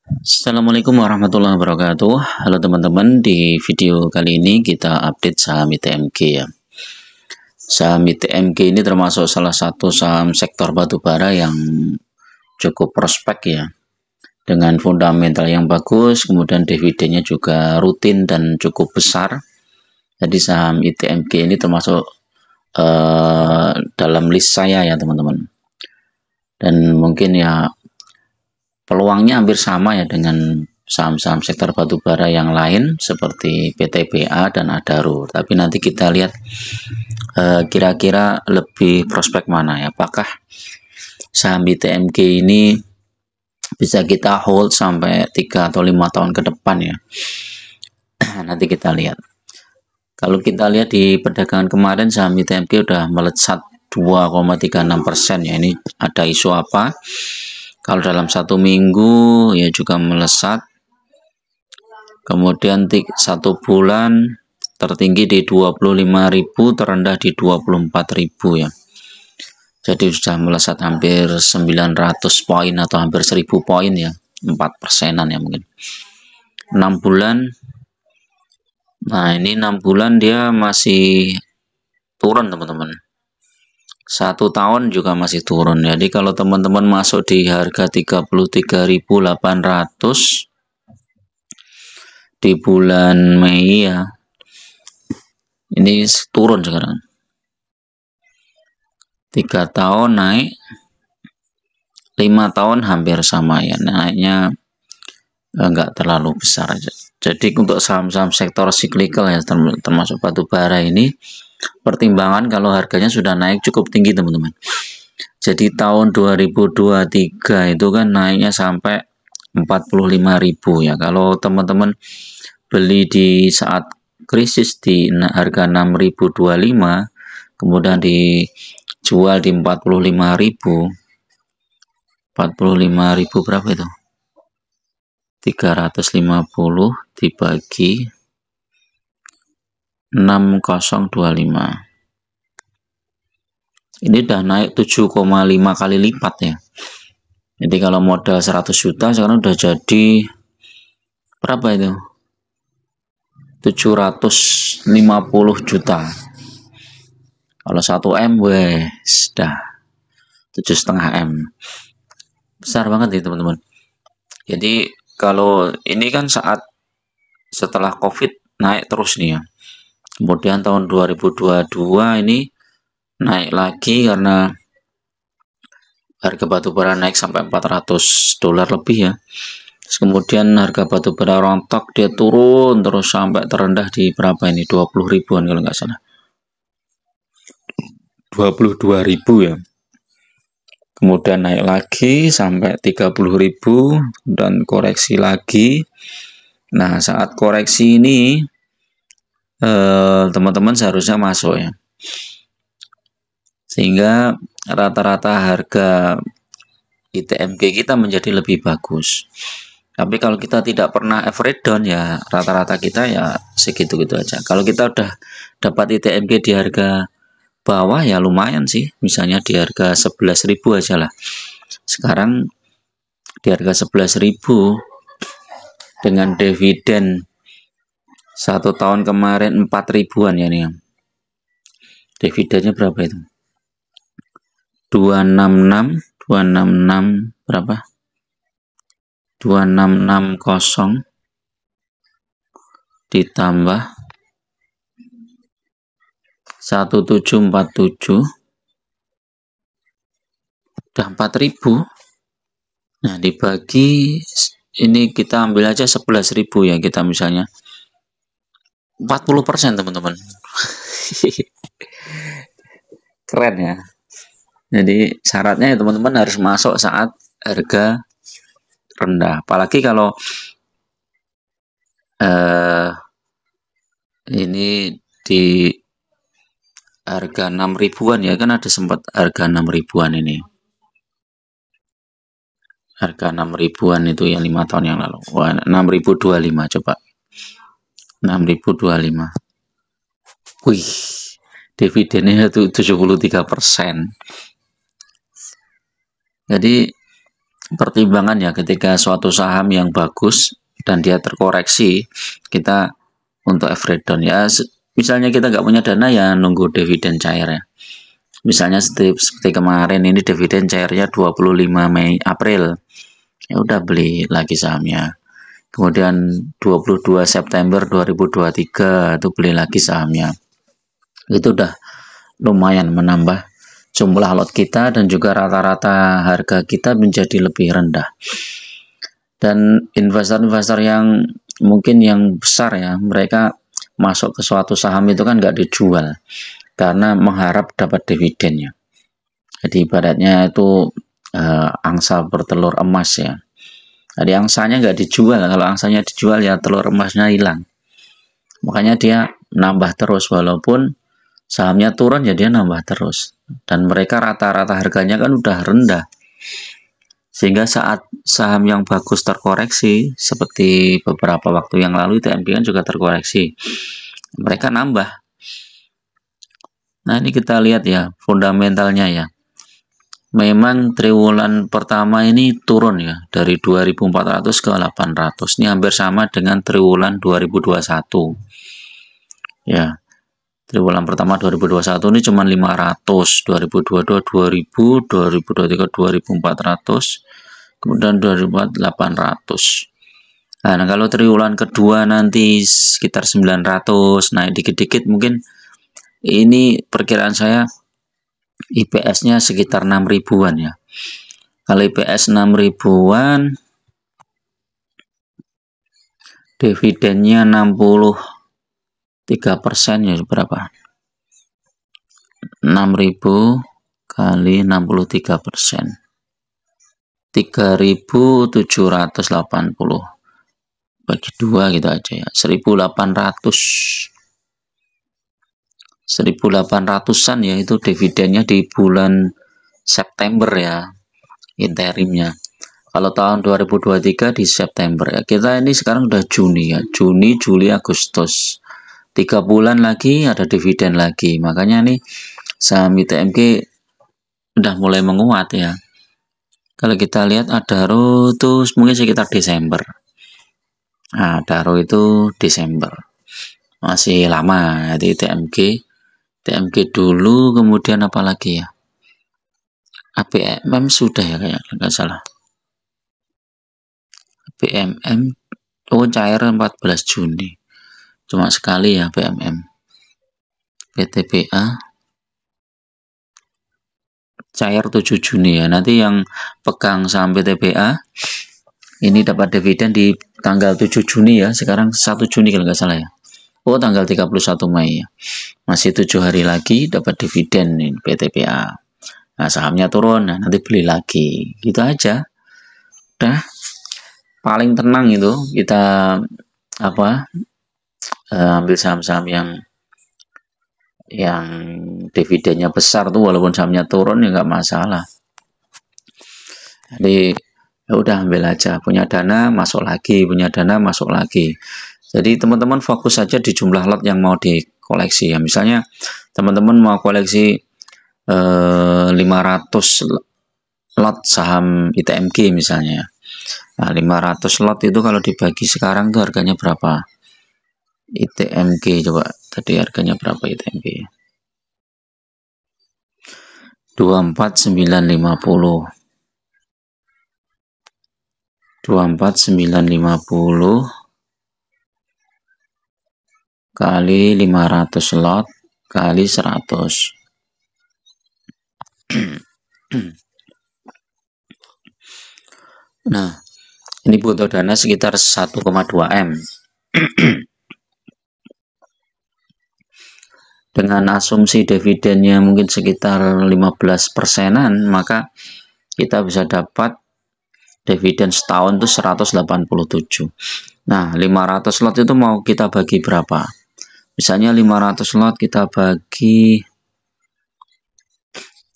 Assalamualaikum warahmatullahi wabarakatuh. Halo teman-teman, di video kali ini kita update saham ITMG ya. Saham ITMG ini termasuk salah satu saham sektor batubara yang cukup prospek ya, dengan fundamental yang bagus, kemudian dividennya juga rutin dan cukup besar. Jadi saham ITMG ini termasuk dalam list saya ya teman-teman. Dan mungkin ya peluangnya hampir sama ya dengan saham-saham sektor batubara yang lain seperti PTBA dan Adaro. Tapi nanti kita lihat kira-kira lebih prospek mana ya. Apakah saham ITMG ini bisa kita hold sampai 3 atau 5 tahun ke depan ya. Nanti kita lihat. Kalau kita lihat di perdagangan kemarin saham ITMG udah melesat 2,36% ya. Ini ada isu apa? Kalau dalam satu minggu ya juga melesat. Kemudian satu bulan tertinggi di 25.000, terendah di 24.000 ya. Jadi sudah melesat hampir 900 poin atau hampir 1000 poin ya. 4%-an ya mungkin. 6 bulan. Nah, ini 6 bulan dia masih turun teman-teman. 1 tahun juga masih turun. Jadi kalau teman-teman masuk di harga 33.800 di bulan Mei ya, ini turun sekarang. 3 tahun naik, 5 tahun hampir sama ya, naiknya enggak terlalu besar aja. Jadi untuk saham-saham sektor cyclical ya, termasuk batubara ini, pertimbangan kalau harganya sudah naik cukup tinggi teman-teman. Jadi tahun 2023 itu kan naiknya sampai 45.000 ya. Kalau teman-teman beli di saat krisis di harga 6.025, kemudian dijual di 45.000. 45.000 berapa itu? 350 dibagi 6025. Ini udah naik 7,5 kali lipat ya. Jadi kalau modal 100 juta sekarang udah jadi berapa itu? 750 juta. Kalau 1 M wes dah 7,5 M. Besar banget ya teman-teman. Jadi kalau ini kan saat setelah COVID naik terus nih ya. Kemudian tahun 2022 ini naik lagi karena harga batubara naik sampai $400 lebih ya. Terus kemudian harga batubara rontok, dia turun terus sampai terendah di berapa ini, 20 ribuan kalau nggak salah, 22.000 ya. Kemudian naik lagi sampai 30.000 dan koreksi lagi. Nah saat koreksi ini teman-teman seharusnya masuk ya, sehingga rata-rata harga ITMG kita menjadi lebih bagus. Tapi kalau kita tidak pernah average down ya rata-rata kita ya segitu-gitu aja. Kalau kita udah dapat ITMG di harga bawah ya lumayan sih, misalnya di harga 11.000 aja lah. Sekarang di harga 11.000 dengan dividen 1 tahun kemarin 4 ribuan ya nih. Dividennya berapa itu? 266 berapa? 2660 ditambah 1747 udah 4.000. Nah dibagi ini kita ambil aja 11.000 ya, kita misalnya 40% teman-teman. Keren ya. Jadi syaratnya ya teman-teman harus masuk saat harga rendah. Apalagi kalau ini di harga 6 ribuan ya, kan ada sempat harga 6 ribuan ini. Harga 6 ribuan itu yang 5 tahun yang lalu. Wah, 6.025 coba. 6.025. Wih, dividennya itu 73%. Jadi pertimbangan ya ketika suatu saham yang bagus dan dia terkoreksi, kita untuk average down ya. Misalnya kita nggak punya dana ya nunggu dividen cair ya. Misalnya seperti kemarin ini dividen cairnya 25 Mei April. Ya udah beli lagi sahamnya. Kemudian 22 September 2023 itu beli lagi sahamnya. Itu udah lumayan menambah jumlah lot kita dan juga rata-rata harga kita menjadi lebih rendah. Dan investor-investor yang mungkin yang besar ya, mereka masuk ke suatu saham itu kan nggak dijual karena mengharap dapat dividennya. Jadi ibaratnya itu angsa bertelur emas ya. Jadi angsanya nggak dijual, kalau angsanya dijual ya telur emasnya hilang. Makanya dia nambah terus walaupun sahamnya turun ya dia nambah terus. Dan mereka rata-rata harganya kan udah rendah. Sehingga saat saham yang bagus terkoreksi, seperti beberapa waktu yang lalu TMK kan juga terkoreksi, mereka nambah. Nah ini kita lihat ya fundamentalnya ya. Memang triwulan pertama ini turun ya dari 2.400 ke 800. Ini hampir sama dengan triwulan 2021. Ya, triwulan pertama 2021 ini cuma 500, 2022 2000, 2023 2400, kemudian 2024 800. Nah, kalau triwulan kedua nanti sekitar 900, naik dikit-dikit mungkin ini perkiraan saya IPS-nya sekitar 6 ribuan ya. Kalau IPS 6 ribuan, dividennya 63% ya berapa? 6.000 kali 63%. 3.780 bagi 2 gitu aja ya. 1.800an ya itu dividennya di bulan September ya, interimnya. Kalau tahun 2023 di September ya. Kita ini sekarang udah Juni ya. Juni, Juli, Agustus. 3 bulan lagi ada dividen lagi. Makanya nih saham ITMG udah mulai menguat ya. Kalau kita lihat Adaro itu mungkin sekitar Desember. Nah, Adaro itu Desember. Masih lama. Jadi TMG dulu, kemudian apa lagi ya? APMM sudah ya kayaknya, nggak salah. PMM cair 14 Juni cuma sekali ya. PMM PTPA cair 7 Juni ya. Nanti yang pegang saham PTPA ini dapat dividen di tanggal 7 Juni ya. Sekarang 1 Juni kalau nggak salah ya. Tanggal 31 Mei ya. Masih 7 hari lagi dapat dividen nih PTPA. Nah, sahamnya turun, nah nanti beli lagi. Gitu aja. Udah paling tenang itu kita ambil saham-saham yang dividennya besar tuh, walaupun sahamnya turun ya nggak masalah. Jadi ya udah ambil aja, punya dana masuk lagi, punya dana masuk lagi. Jadi teman-teman fokus saja di jumlah lot yang mau dikoleksi ya. Misalnya teman-teman mau koleksi 500 lot saham ITMG misalnya. Nah, 500 lot itu kalau dibagi sekarang tuh harganya berapa? ITMG coba tadi harganya berapa ITMG? 24950. 24950 kali 500 lot kali 100. Nah, ini butuh dana sekitar 1,2 M. Dengan asumsi dividennya mungkin sekitar 15%-an, maka kita bisa dapat dividen setahun itu 187. Nah, 500 lot itu mau kita bagi berapa? Misalnya 500 lot kita bagi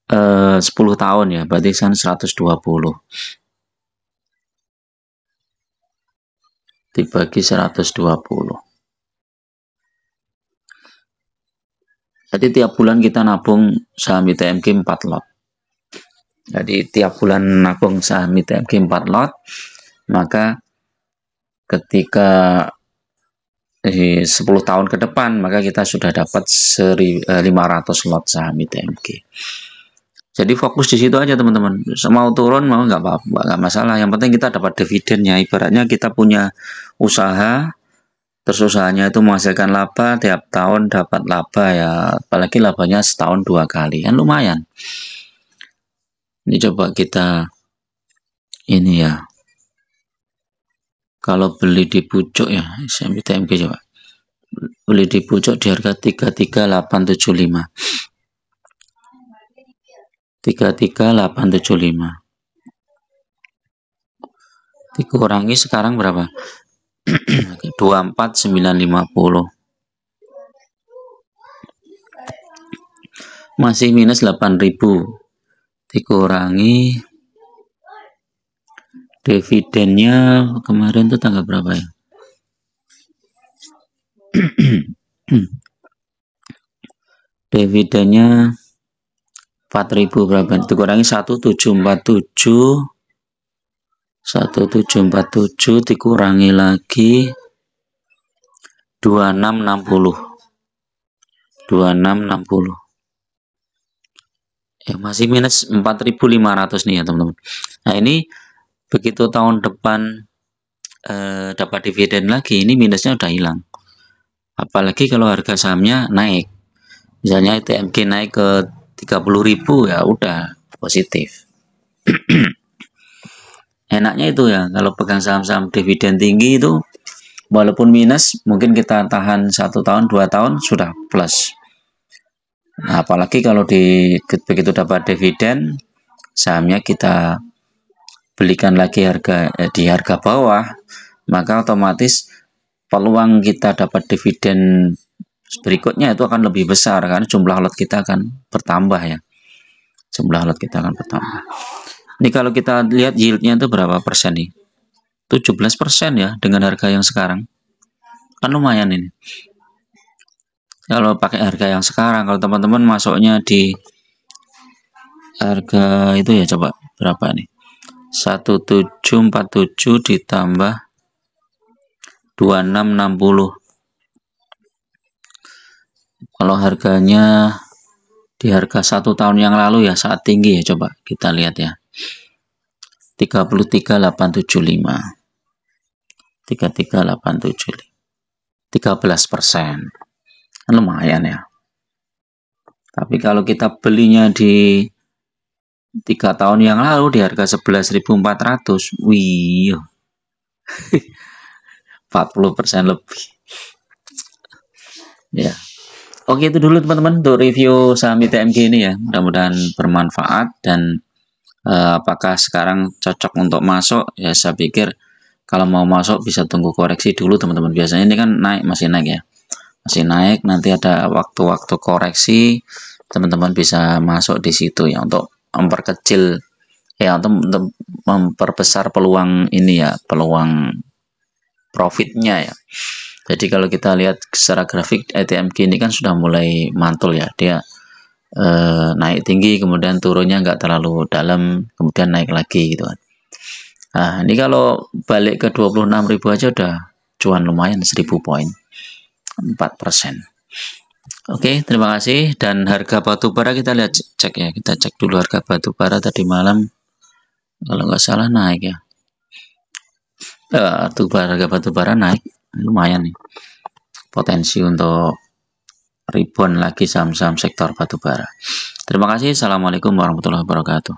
10 tahun ya, berarti kan 120. Dibagi 120. Jadi tiap bulan kita nabung saham ITMG 4 lot. Jadi tiap bulan nabung saham ITMG 4 lot, maka ketika 10 tahun ke depan maka kita sudah dapat 500 lot saham ITMG. Jadi fokus di situ aja teman-teman. Mau turun mau nggak apa-apa, nggak masalah. Yang penting kita dapat dividennya. Ibaratnya kita punya usaha, terus usahanya itu menghasilkan laba, tiap tahun dapat laba ya. Apalagi labanya setahun 2 kali, kan lumayan. Ini coba kita ini ya. Kalau beli di pucuk ya, saham ITMG coba. Beli di pucuk di harga 33875. 33875 dikurangi sekarang berapa? 24950, masih minus 8000, dikurangi dividennya kemarin tuh tanggal berapa ya? Dividennya 4000 berapa? Dikurangi 1747 dikurangi lagi 2660 ya, masih minus 4500 nih ya teman-teman. Nah ini begitu tahun depan dapat dividen lagi, ini minusnya udah hilang. Apalagi kalau harga sahamnya naik, misalnya ITMG naik ke 30.000 ya udah positif. Enaknya itu ya, kalau pegang saham-saham dividen tinggi itu walaupun minus mungkin kita tahan 1 tahun 2 tahun sudah plus. Nah, apalagi kalau begitu dapat dividen sahamnya kita belikan lagi di harga bawah, maka otomatis peluang kita dapat dividen berikutnya itu akan lebih besar karena jumlah lot kita akan bertambah ya. Jumlah lot kita akan bertambah. Ini kalau kita lihat yieldnya itu berapa persen nih? 17% ya dengan harga yang sekarang. Kan lumayan ini. Kalau pakai harga yang sekarang, kalau teman-teman masuknya di harga itu ya coba berapa nih? 1747 ditambah 2660. Kalau harganya di harga 1 tahun yang lalu ya saat tinggi ya, coba kita lihat ya. 33875. 33875. 13%. Lumayan ya. Tapi kalau kita belinya di 3 tahun yang lalu di harga 11.400, wih, 40% lebih. Ya. Oke, itu dulu teman-teman untuk review saham ITMG ini ya. Mudah-mudahan bermanfaat dan apakah sekarang cocok untuk masuk ya, saya pikir kalau mau masuk bisa tunggu koreksi dulu teman-teman. Biasanya ini kan naik, masih naik ya. Masih naik, nanti ada waktu-waktu koreksi, teman-teman bisa masuk di situ ya untuk memperkecil ya, untuk memperbesar peluang ini ya, peluang profitnya ya. Jadi kalau kita lihat secara grafik ITMG ini kan sudah mulai mantul ya, dia naik tinggi kemudian turunnya nggak terlalu dalam kemudian naik lagi gitu kan. Nah ini kalau balik ke 26.000 aja udah cuan lumayan, 1000 poin, 4%. Oke, terima kasih. Dan harga batu bara kita lihat, cek ya, kita cek dulu harga batu bara tadi malam kalau nggak salah naik ya. Harga batu bara naik lumayan nih, potensi untuk rebound lagi saham-saham sektor batubara. Terima kasih. Assalamualaikum warahmatullahi wabarakatuh.